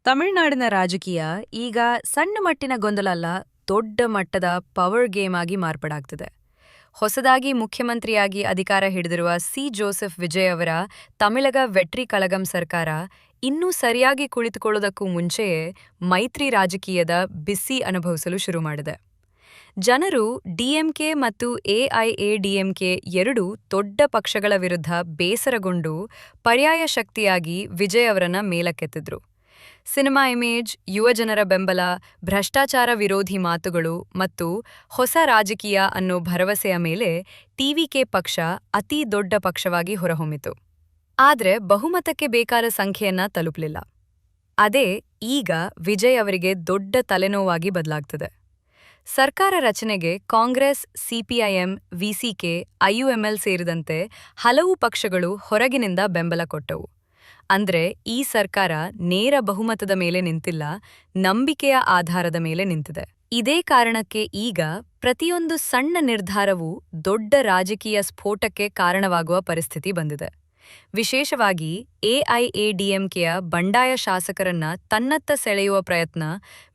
ತಮಿಳುನಾಡಿನ ರಾಜಕೀಯ ಈಗ ಸಣ್ಣ ಮಟ್ಟಿನ ಗೊಂದಲ ಅಲ್ಲ, ದೊಡ್ಡ ಮಟ್ಟದ ಪವರ್ ಗೇಮ್ ಆಗಿ ಮಾರ್ಪಾಡಾಗ್ತಿದೆ. ಹೊಸದಾಗಿ ಮುಖ್ಯಮಂತ್ರಿಯಾಗಿ ಅಧಿಕಾರ ಹಿಡಿದಿರುವ ಜೋಸೆಫ್ ವಿಜಯ್ ಅವರ ತಮಿಳಗ ವೆಟ್ರಿ ಕಳಗಂ ಸರ್ಕಾರ ಇನ್ನೂ ಸರಿಯಾಗಿ ಕುಳಿತುಕೊಳ್ಳೋದಕ್ಕೂ ಮುಂಚೆಯೇ ಮೈತ್ರಿ ರಾಜಕೀಯದ ಬಿಸಿ ಅನುಭವಿಸಲು ಶುರು ಮಾಡಿದೆ. ಜನರು ಡಿಎಂಕೆ ಮತ್ತು ಎಐಎಡಿಎಂಕೆ ಎರಡೂ ದೊಡ್ಡ ಪಕ್ಷಗಳ ವಿರುದ್ಧ ಬೇಸರಗೊಂಡು ಪರ್ಯಾಯ ಶಕ್ತಿಯಾಗಿ ವಿಜಯ್ ಅವರನ್ನ ಮೇಲಕ್ಕೆತ್ತಿದ್ರು. ಸಿನಿಮಾ ಇಮೇಜ್, ಯುವಜನರ ಬೆಂಬಲ, ಭ್ರಷ್ಟಾಚಾರ ವಿರೋಧಿ ಮಾತುಗಳು ಮತ್ತು ಹೊಸ ರಾಜಕೀಯ ಅನ್ನೋ ಭರವಸೆಯ ಮೇಲೆ ಟಿವಿಕೆ ಪಕ್ಷ ಅತೀ ದೊಡ್ಡ ಪಕ್ಷವಾಗಿ ಹೊರಹೊಮ್ಮಿತು. ಆದ್ರೆ ಬಹುಮತಕ್ಕೆ ಬೇಕಾದ ಸಂಖ್ಯೆಯನ್ನ ತಲುಪಲಿಲ್ಲ. ಅದೇ ಈಗ ವಿಜಯ್ ಅವರಿಗೆ ದೊಡ್ಡ ತಲೆನೋವಾಗಿ ಬದಲಾಗ್ತದೆ. ಸರ್ಕಾರ ರಚನೆಗೆ ಕಾಂಗ್ರೆಸ್, ಸಿಪಿಐಎಂ, ವಿಸಿಕೆ, ಐಯುಎಂಎಲ್ ಸೇರಿದಂತೆ ಹಲವು ಪಕ್ಷಗಳು ಹೊರಗಿನಿಂದ ಬೆಂಬಲ ಕೊಟ್ಟವು. ಅಂದ್ರೆ ಈ ಸರ್ಕಾರ ನೇರ ಬಹುಮತದ ಮೇಲೆ ನಿಂತಿಲ್ಲ, ನಂಬಿಕೆಯ ಆಧಾರದ ಮೇಲೆ ನಿಂತಿದೆ. ಇದೇ ಕಾರಣಕ್ಕೆ ಈಗ ಪ್ರತಿಯೊಂದು ಸಣ್ಣ ನಿರ್ಧಾರವೂ ದೊಡ್ಡ ರಾಜಕೀಯ ಸ್ಫೋಟಕ್ಕೆ ಕಾರಣವಾಗುವ ಪರಿಸ್ಥಿತಿ ಬಂದಿದೆ. ವಿಶೇಷವಾಗಿ ಎಐಎಡಿಎಂಕೆಯ ಬಂಡಾಯ ಶಾಸಕರನ್ನ ತನ್ನತ್ತ ಸೆಳೆಯುವ ಪ್ರಯತ್ನ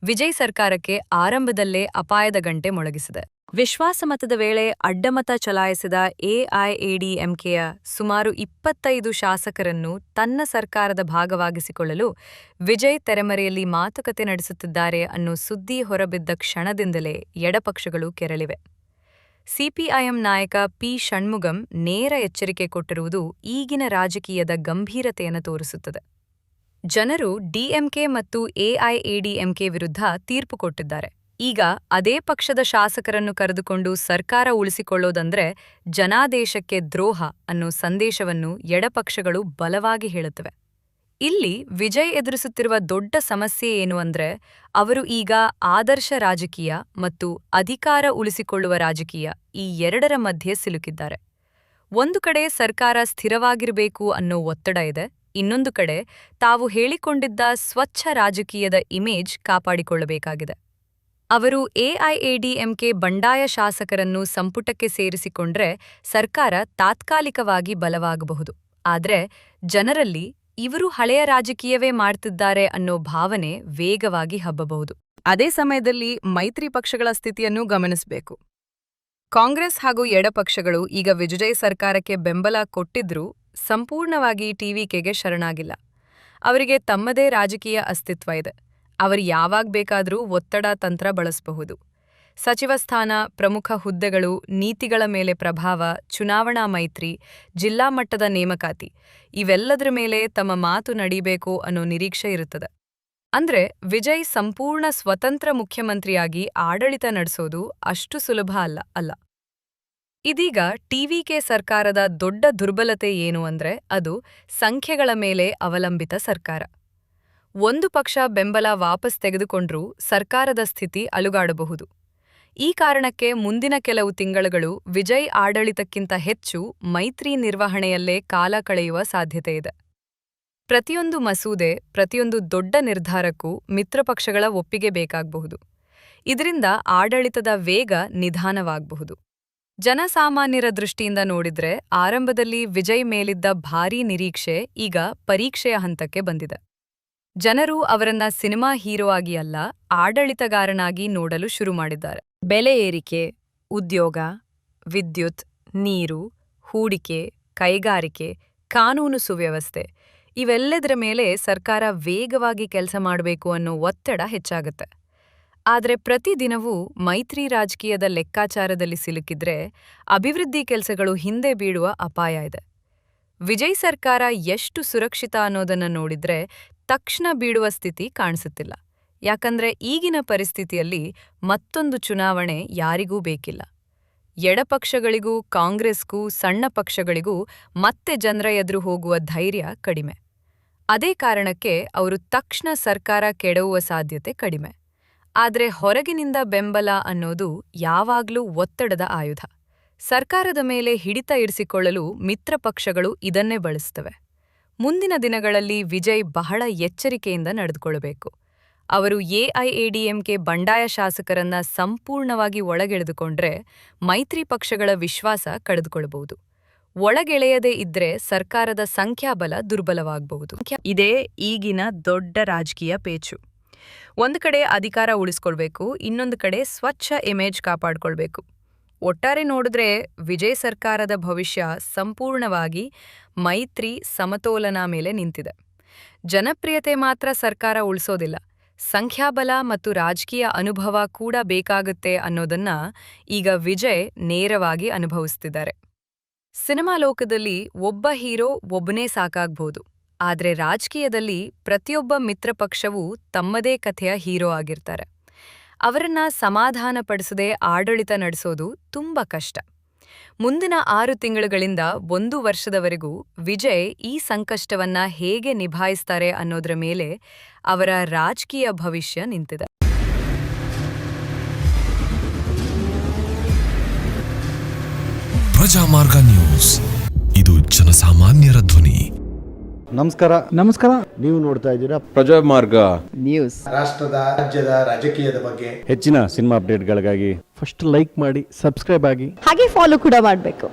ವಿಜಯ್ ಸರ್ಕಾರಕ್ಕೆ ಆರಂಭದಲ್ಲೇ ಅಪಾಯದ ಗಂಟೆ ಮೊಳಗಿಸಿದೆ. ವಿಶ್ವಾಸಮತದ ವೇಳೆ ಅಡ್ಡಮತ ಚಲಾಯಿಸಿದ ಎಐಎಡಿಎಂಕೆಯ ಸುಮಾರು 25 ಶಾಸಕರನ್ನು ತನ್ನ ಸರ್ಕಾರದ ಭಾಗವಾಗಿಸಿಕೊಳ್ಳಲು ವಿಜಯ್ ತೆರೆಮರೆಯಲ್ಲಿ ಮಾತುಕತೆ ನಡೆಸುತ್ತಿದ್ದಾರೆ ಅನ್ನೋ ಸುದ್ದಿ ಹೊರಬಿದ್ದ ಕ್ಷಣದಿಂದಲೇ ಎಡಪಕ್ಷಗಳು ಕೆರಳಿವೆ. ಸಿಪಿಐಎಂ ನಾಯಕ ಪಿ ಷಣ್ಮುಗಂ ನೇರ ಎಚ್ಚರಿಕೆ ಕೊಟ್ಟಿರುವುದು ಈಗಿನ ರಾಜಕೀಯದ ಗಂಭೀರತೆಯನ್ನು ತೋರಿಸುತ್ತದೆ. ಜನರು ಡಿಎಂಕೆ ಮತ್ತು ಎಐಎಡಿಎಂಕೆ ವಿರುದ್ಧ ತೀರ್ಪು ಕೊಟ್ಟಿದ್ದಾರೆ. ಈಗ ಅದೇ ಪಕ್ಷದ ಶಾಸಕರನ್ನು ಕರೆದುಕೊಂಡು ಸರ್ಕಾರ ಉಳಿಸಿಕೊಳ್ಳೋದಂದ್ರೆ ಜನಾದೇಶಕ್ಕೆ ದ್ರೋಹ ಅನ್ನೋ ಸಂದೇಶವನ್ನು ಎಡಪಕ್ಷಗಳು ಬಲವಾಗಿ ಹೇಳುತ್ತವೆ. ಇಲ್ಲಿ ವಿಜಯ್ ಎದುರಿಸುತ್ತಿರುವ ದೊಡ್ಡ ಸಮಸ್ಯೆ ಏನು ಅಂದ್ರೆ, ಅವರು ಈಗ ಆದರ್ಶ ರಾಜಕೀಯ ಮತ್ತು ಅಧಿಕಾರ ಉಳಿಸಿಕೊಳ್ಳುವ ರಾಜಕೀಯ ಈ ಎರಡರ ಮಧ್ಯೆ ಸಿಲುಕಿದ್ದಾರೆ. ಒಂದು ಕಡೆ ಸರ್ಕಾರ ಸ್ಥಿರವಾಗಿರಬೇಕು ಅನ್ನೋ ಒತ್ತಡ ಇದೆ, ಇನ್ನೊಂದು ಕಡೆ ತಾವು ಹೇಳಿಕೊಂಡಿದ್ದ ಸ್ವಚ್ಛ ರಾಜಕೀಯದ ಇಮೇಜ್ ಕಾಪಾಡಿಕೊಳ್ಳಬೇಕಾಗಿದೆ. ಅವರು ಎಐಎಡಿಎಂಕೆ ಬಂಡಾಯ ಶಾಸಕರನ್ನು ಸಂಪುಟಕ್ಕೆ ಸೇರಿಸಿಕೊಂಡ್ರೆ ಸರ್ಕಾರ ತಾತ್ಕಾಲಿಕವಾಗಿ ಬಲವಾಗಬಹುದು. ಆದ್ರೆ ಜನರಲ್ಲಿ ಇವರು ಹಳೆಯ ರಾಜಕೀಯವೇ ಮಾಡ್ತಿದ್ದಾರೆ ಅನ್ನೋ ಭಾವನೆ ವೇಗವಾಗಿ ಹಬ್ಬಬಹುದು. ಅದೇ ಸಮಯದಲ್ಲಿ ಮೈತ್ರಿ ಪಕ್ಷಗಳ ಸ್ಥಿತಿಯನ್ನು ಗಮನಿಸಬೇಕು. ಕಾಂಗ್ರೆಸ್ ಹಾಗೂ ಎಡಪಕ್ಷಗಳು ಈಗ ವಿಜಯ್ ಸರ್ಕಾರಕ್ಕೆ ಬೆಂಬಲ ಕೊಟ್ಟಿದ್ರೂ ಸಂಪೂರ್ಣವಾಗಿ ಟಿವಿಕೆಗೆ ಶರಣಾಗಿಲ್ಲ. ಅವರಿಗೆ ತಮ್ಮದೇ ರಾಜಕೀಯ ಅಸ್ತಿತ್ವ ಇದೆ. ಅವರು ಯಾವಾಗ ಬೇಕಾದರೂ ಒತ್ತಡ ತಂತ್ರ ಬಳಸಬಹುದು. ಸಚಿವ ಸ್ಥಾನ, ಪ್ರಮುಖ ಹುದ್ದೆಗಳು, ನೀತಿಗಳ ಮೇಲೆ ಪ್ರಭಾವ, ಚುನಾವಣಾ ಮೈತ್ರಿ, ಜಿಲ್ಲಾ ಮಟ್ಟದ ನೇಮಕಾತಿ ಇವೆಲ್ಲದರ ಮೇಲೆ ತಮ್ಮ ಮಾತು ನಡೀಬೇಕು ಅನ್ನೋ ನಿರೀಕ್ಷೆ ಇರುತ್ತದೆ. ಅಂದ್ರೆ ವಿಜಯ್ ಸಂಪೂರ್ಣ ಸ್ವತಂತ್ರ ಮುಖ್ಯಮಂತ್ರಿಯಾಗಿ ಆಡಳಿತ ನಡೆಸೋದು ಅಷ್ಟು ಸುಲಭ ಅಲ್ಲ. ಇದೀಗ ಟಿವಿಕೆ ಸರ್ಕಾರದ ದೊಡ್ಡ ದುರ್ಬಲತೆ ಏನು ಅಂದ್ರೆ ಅದು ಸಂಖ್ಯೆಗಳ ಮೇಲೆ ಅವಲಂಬಿತ ಸರ್ಕಾರ. ಒಂದು ಪಕ್ಷ ಬೆಂಬಲ ವಾಪಸ್ ತೆಗೆದುಕೊಂಡ್ರೂ ಸರ್ಕಾರದ ಸ್ಥಿತಿ ಅಲುಗಾಡಬಹುದು. ಈ ಕಾರಣಕ್ಕೆ ಮುಂದಿನ ಕೆಲವು ತಿಂಗಳುಗಳು ವಿಜಯ್ ಆಡಳಿತಕ್ಕಿಂತ ಹೆಚ್ಚು ಮೈತ್ರಿ ನಿರ್ವಹಣೆಯಲ್ಲೇ ಕಾಲ ಕಳೆಯುವ ಸಾಧ್ಯತೆಯಿದೆ. ಪ್ರತಿಯೊಂದು ಮಸೂದೆ, ಪ್ರತಿಯೊಂದು ದೊಡ್ಡ ನಿರ್ಧಾರಕ್ಕೂ ಮಿತ್ರಪಕ್ಷಗಳ ಒಪ್ಪಿಗೆ ಬೇಕಾಗಬಹುದು. ಇದರಿಂದ ಆಡಳಿತದ ವೇಗ ನಿಧಾನವಾಗಬಹುದು. ಜನಸಾಮಾನ್ಯರ ದೃಷ್ಟಿಯಿಂದ ನೋಡಿದ್ರೆ ಆರಂಭದಲ್ಲಿ ವಿಜಯ್ ಮೇಲಿದ್ದ ಭಾರೀ ನಿರೀಕ್ಷೆ ಈಗ ಪರೀಕ್ಷೆಯ ಹಂತಕ್ಕೆ ಬಂದಿದೆ. ಜನರು ಅವರನ್ನ ಸಿನಿಮಾ ಹೀರೋ ಆಗಿ ಅಲ್ಲ, ಆಡಳಿತಗಾರನಾಗಿ ನೋಡಲು ಶುರು ಮಾಡಿದ್ದಾರೆ. ಬೆಲೆ ಏರಿಕೆ, ಉದ್ಯೋಗ, ವಿದ್ಯುತ್, ನೀರು, ಹೂಡಿಕೆ, ಕೈಗಾರಿಕೆ, ಕಾನೂನು ಸುವ್ಯವಸ್ಥೆ ಇವೆಲ್ಲದರ ಮೇಲೆ ಸರ್ಕಾರ ವೇಗವಾಗಿ ಕೆಲಸ ಮಾಡಬೇಕು ಅನ್ನೋ ಒತ್ತಡ ಹೆಚ್ಚಾಗುತ್ತೆ. ಆದರೆ ಪ್ರತಿದಿನವೂ ಮೈತ್ರಿ ರಾಜಕೀಯದ ಲೆಕ್ಕಾಚಾರದಲ್ಲಿ ಸಿಲುಕಿದ್ರೆ ಅಭಿವೃದ್ಧಿ ಕೆಲಸಗಳು ಹಿಂದೆ ಬೀಳುವ ಅಪಾಯ ಇದೆ. ವಿಜಯ್ ಸರ್ಕಾರ ಎಷ್ಟು ಸುರಕ್ಷಿತ ಅನ್ನೋದನ್ನ ನೋಡಿದ್ರೆ ತಕ್ಷಣ ಬೀಳುವ ಸ್ಥಿತಿ ಕಾಣಿಸುತ್ತಿಲ್ಲ. ಯಾಕಂದ್ರೆ ಈಗಿನ ಪರಿಸ್ಥಿತಿಯಲ್ಲಿ ಮತ್ತೊಂದು ಚುನಾವಣೆ ಯಾರಿಗೂ ಬೇಕಿಲ್ಲ. ಎಡಪಕ್ಷಗಳಿಗೂ ಕಾಂಗ್ರೆಸ್ಗೂ ಸಣ್ಣ ಪಕ್ಷಗಳಿಗೂ ಮತ್ತೆ ಜನರ ಎದುರು ಹೋಗುವ ಧೈರ್ಯ ಕಡಿಮೆ. ಅದೇ ಕಾರಣಕ್ಕೆ ಅವರು ತಕ್ಷಣ ಸರ್ಕಾರ ಕೆಡವುವ ಸಾಧ್ಯತೆ ಕಡಿಮೆ. ಆದ್ರೆ ಹೊರಗಿನಿಂದ ಬೆಂಬಲ ಅನ್ನೋದು ಯಾವಾಗ್ಲೂ ಒತ್ತಡದ ಆಯುಧ. ಸರ್ಕಾರದ ಮೇಲೆ ಹಿಡಿತ ಇರಿಸಿಕೊಳ್ಳಲು ಮಿತ್ರ ಪಕ್ಷಗಳು ಇದನ್ನೇ ಬಳಸುತ್ತವೆ. ಮುಂದಿನ ದಿನಗಳಲ್ಲಿ ವಿಜಯ್ ಬಹಳ ಎಚ್ಚರಿಕೆಯಿಂದ ನಡೆದುಕೊಳ್ಳಬೇಕು. ಅವರು ಎಐಎಡಿಎಂಕೆ ಬಂಡಾಯ ಶಾಸಕರನ್ನ ಸಂಪೂರ್ಣವಾಗಿ ಒಳಗೆಳೆದುಕೊಂಡ್ರೆ ಮೈತ್ರಿ ಪಕ್ಷಗಳ ವಿಶ್ವಾಸ ಕಳೆದುಕೊಳ್ಳಬಹುದು. ಒಳಗೆಳೆಯದೇ ಇದ್ರೆ ಸರ್ಕಾರದ ಸಂಖ್ಯಾಬಲ ದುರ್ಬಲವಾಗಬಹುದು. ಇದೇ ಈಗಿನ ದೊಡ್ಡ ರಾಜಕೀಯ ಪೇಚು. ಒಂದು ಕಡೆ ಅಧಿಕಾರ ಉಳಿಸ್ಕೊಳ್ಬೇಕು, ಇನ್ನೊಂದು ಕಡೆ ಸ್ವಚ್ಛ ಇಮೇಜ್ ಕಾಪಾಡ್ಕೊಳ್ಬೇಕು. ಒಟ್ಟಾರೆ ನೋಡಿದ್ರೆ ವಿಜಯ್ ಸರ್ಕಾರದ ಭವಿಷ್ಯ ಸಂಪೂರ್ಣವಾಗಿ ಮೈತ್ರಿ ಸಮತೋಲನ ಮೇಲೆ ನಿಂತಿದೆ. ಜನಪ್ರಿಯತೆ ಮಾತ್ರ ಸರ್ಕಾರ ಉಳಿಸೋದಿಲ್ಲ, ಸಂಖ್ಯಾಬಲ ಮತ್ತು ರಾಜಕೀಯ ಅನುಭವ ಕೂಡ ಬೇಕಾಗುತ್ತೆ ಅನ್ನೋದನ್ನ ಈಗ ವಿಜಯ್ ನೇರವಾಗಿ ಅನುಭವಿಸ್ತಿದ್ದಾರೆ. ಸಿನಿಮಾ ಲೋಕದಲ್ಲಿ ಒಬ್ಬ ಹೀರೋ ಒಬ್ಬನೇ ಸಾಕಾಗ್ಬೋದು, ಆದ್ರೆ ರಾಜಕೀಯದಲ್ಲಿ ಪ್ರತಿಯೊಬ್ಬ ಮಿತ್ರಪಕ್ಷವೂ ತಮ್ಮದೇ ಕಥೆಯ ಹೀರೋ ಆಗಿರ್ತಾರೆ. ಅವರನ್ನ ಸಮಾಧಾನಪಡಿಸದೆ ಆಡಳಿತ ನಡೆಸೋದು ತುಂಬಾ ಕಷ್ಟ. ಮುಂದಿನ 6 ತಿಂಗಳುಗಳಿಂದ 1 ವರ್ಷದವರೆಗೂ ವಿಜಯ್ ಈ ಸಂಕಷ್ಟವನ್ನ ಹೇಗೆ ನಿಭಾಯಿಸ್ತಾರೆ ಅನ್ನೋದ್ರ ಮೇಲೆ ಅವರ ರಾಜಕೀಯ ಭವಿಷ್ಯ ನಿಂತಿದೆ. ಪ್ರಜಾಮಾರ್ಗ ನ್ಯೂಸ್, ಇದು ಜನಸಾಮಾನ್ಯರ ಧ್ವನಿ. ನಮಸ್ಕಾರ. ನೀವು ನೋಡ್ತಾ ಇದ್ದೀರಾ ಪ್ರಜಾಮಾರ್ಗ ನ್ಯೂಸ್. ರಾಷ್ಟ್ರದ ರಾಜ್ಯದ ರಾಜಕೀಯದ ಬಗ್ಗೆ ಹೆಚ್ಚಿನ ಸಿನಿಮಾ ಅಪ್ಡೇಟ್ಗಳಿಗಾಗಿ ಫಸ್ಟ್ ಲೈಕ್ ಮಾಡಿ, ಸಬ್ಸ್ಕ್ರೈಬ್ ಆಗಿ, ಹಾಗೆ ಫಾಲೋ ಕೂಡ ಮಾಡಬೇಕು.